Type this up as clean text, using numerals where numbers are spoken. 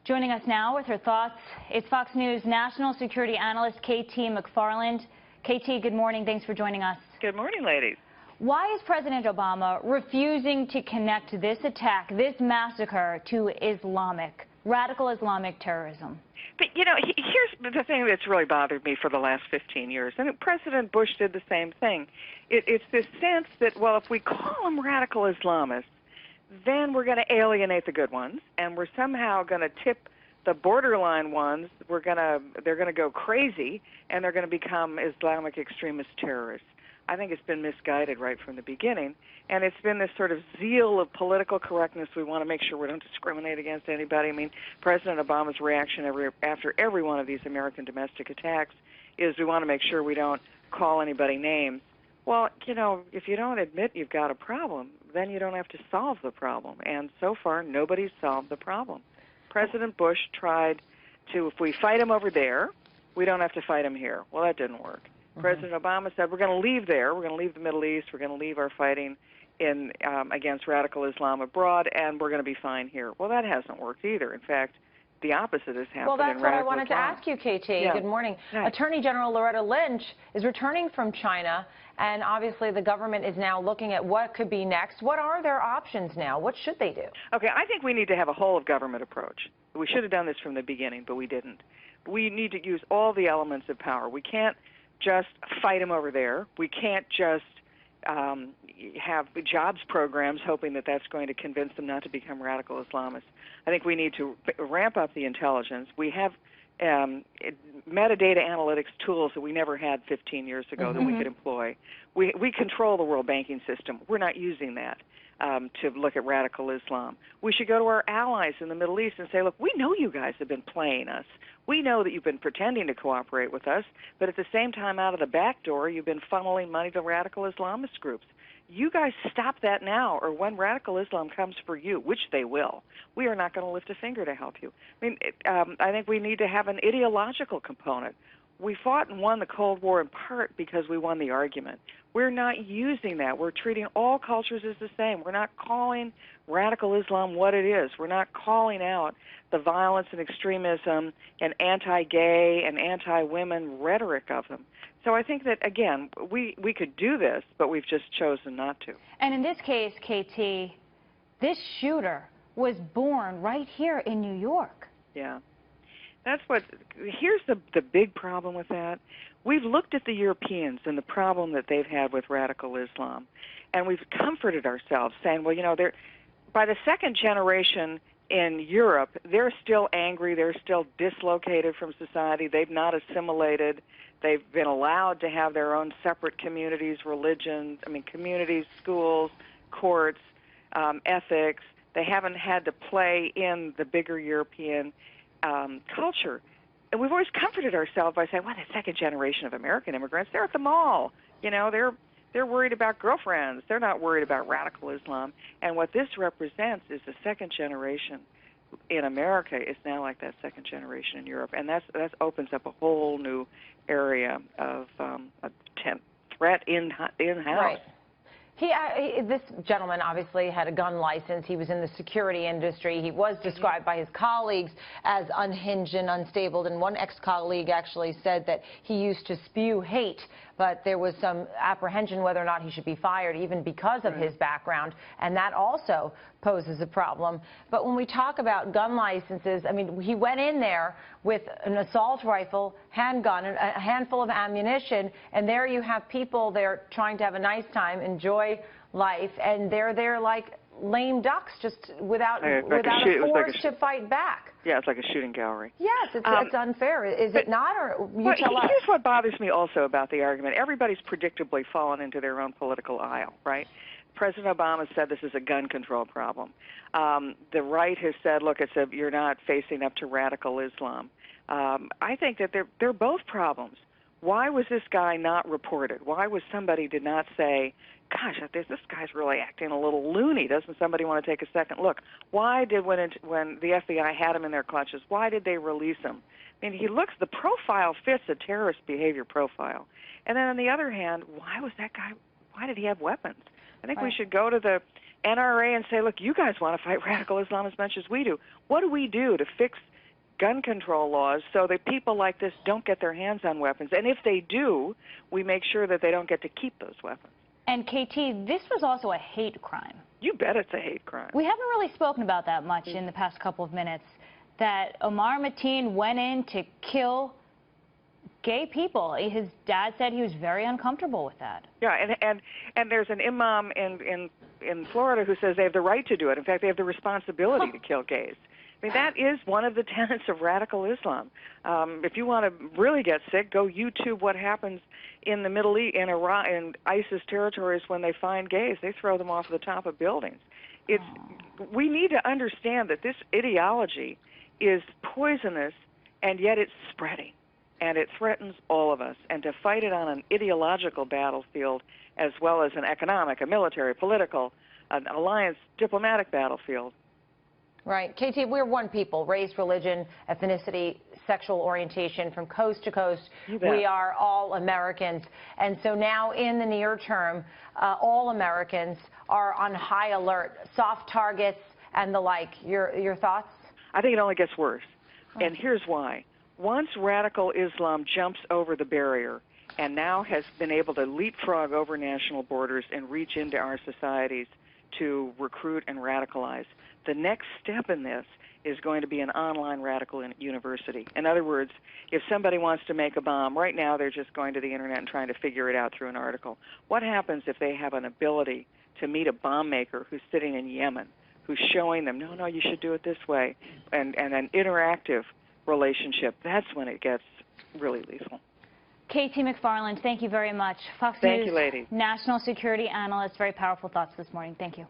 Joining us now with her thoughts, it's Fox News national security analyst KT McFarland. KT, good morning. Thanks for joining us. Good morning, ladies. Why is President Obama refusing to connect this attack, this massacre, to radical Islamic terrorism? But, you know, here's the thing that's really bothered me for the last 15 years. And President Bush did the same thing. It's this sense that, well, if we call them radical Islamists, then we're going to alienate the good ones, and we're somehow going to tip the borderline ones. They're going to go crazy, and they're going to become Islamic extremist terrorists. I think it's been misguided right from the beginning, and it's been this sort of zeal of political correctness. We want to make sure we don't discriminate against anybody. I mean, President Obama's reaction after every one of these American domestic attacks is we want to make sure we don't call anybody names. Well, you know, if you don't admit you've got a problem, then you don't have to solve the problem. And so far, nobody's solved the problem. President Bush tried to, if we fight him over there, we don't have to fight him here. Well, that didn't work. President Obama said, we're going to leave there, we're going to leave the Middle East, we're going to leave our fighting against radical Islam abroad, and we're going to be fine here. Well, that hasn't worked either. In fact, the opposite has happened. Well, that's what I wanted to ask you, KT. Yeah. Good morning. Nice. Attorney General Loretta Lynch is returning from China, and obviously the government is now looking at what could be next. What are their options now? What should they do? Okay, I think we need to have a whole-of-government approach. We should have done this from the beginning, but we didn't. We need to use all the elements of power. We can't just fight them over there. We can't just have jobs programs hoping that that's going to convince them not to become radical Islamists. I think we need to ramp up the intelligence. We have metadata analytics tools that we never had 15 years ago that we could employ. We control the world banking system. We're not using that to look at radical Islam. We should go to our allies in the Middle East and say, look, we know you guys have been playing us. We know that you've been pretending to cooperate with us, but at the same time, out of the back door, you've been funneling money to radical Islamist groups. You guys stop that now, or when radical Islam comes for you, which they will, we are not going to lift a finger to help you. I mean, I think we need to have an ideological component. We fought and won the Cold War in part because we won the argument. We're not using that. We're treating all cultures as the same. We're not calling radical Islam what it is. We're not calling out the violence and extremism and anti-gay and anti-women rhetoric of them. So I think that, again, we could do this, but we've just chosen not to. And in this case, KT, this shooter was born right here in New York. Yeah. Here's the big problem with that. We've looked at the Europeans and the problem that they've had with radical Islam, and we've comforted ourselves saying, well, you know, by the second generation in Europe, they're still angry, they're still dislocated from society, they've not assimilated, they've been allowed to have their own separate communities, religions, communities, schools, courts, ethics. They haven't had to play in the bigger European culture. And we've always comforted ourselves by saying, well, the second generation of American immigrants, they're at the mall. You know, they're worried about girlfriends. They're not worried about radical Islam. And what this represents is the second generation in America is now like that second generation in Europe. And that opens up a whole new area of a threat in-house. Right. This gentleman obviously had a gun license. He was in the security industry. He was described by his colleagues as unhinged and unstable. And one ex-colleague actually said that he used to spew hate, but there was some apprehension whether or not he should be fired even because of his background. And that also poses a problem. But when we talk about gun licenses, I mean, he went in there with an assault rifle, handgun, a handful of ammunition, and there you have people there trying to have a nice time, enjoy life, and they're there like lame ducks, just without a force to fight back. Yeah, it's like a shooting gallery. Yes, it's unfair. Is it not? Or you tell us. Here's what bothers me also about the argument. Everybody's predictably fallen into their own political aisle, right? President Obama said this is a gun control problem. The right has said, look, you're not facing up to radical Islam. I think that they're both problems. Why was this guy not reported? Why was somebody did not say, gosh, this guy's really acting a little loony. Doesn't somebody want to take a second look? Why did, when the FBI had him in their clutches, why did they release him? I mean, the profile fits a terrorist behavior profile. And then on the other hand, why did he have weapons? I think we should go to the NRA and say, look, you guys want to fight radical Islam as much as we do. What do we do to fix gun control laws so that people like this don't get their hands on weapons. And if they do, we make sure that they don't get to keep those weapons. And KT, this was also a hate crime. You bet it's a hate crime. We haven't really spoken about that much in the past couple of minutes, that Omar Mateen went in to kill gay people. His dad said he was very uncomfortable with that. Yeah, and there's an imam in Florida who says they have the right to do it. In fact, they have the responsibility to kill gays. I mean, that is one of the tenets of radical Islam. If you want to really get sick, go YouTube what happens in the Middle East, in Iraq, in ISIS territories when they find gays. They throw them off the top of buildings. We need to understand that this ideology is poisonous, and yet it's spreading, and it threatens all of us. And to fight it on an ideological battlefield as well as an economic, a military, political, an alliance, diplomatic battlefield. Right. KT, we're one people, race, religion, ethnicity, sexual orientation, from coast to coast. We are all Americans. And so now in the near term, all Americans are on high alert, soft targets and the like. Your thoughts? I think it only gets worse. And here's why. Once radical Islam jumps over the barrier and now has been able to leapfrog over national borders and reach into our societies to recruit and radicalize, the next step in this is going to be an online radical university. In other words, if somebody wants to make a bomb, right now they're just going to the internet and trying to figure it out through an article. What happens if they have an ability to meet a bomb maker who's sitting in Yemen, who's showing them, no, you should do it this way, and an interactive relationship? That's when it gets really lethal. KT McFarland, thank you very much. Fox Thank News you, ladies. National Security Analyst. Very powerful thoughts this morning. Thank you.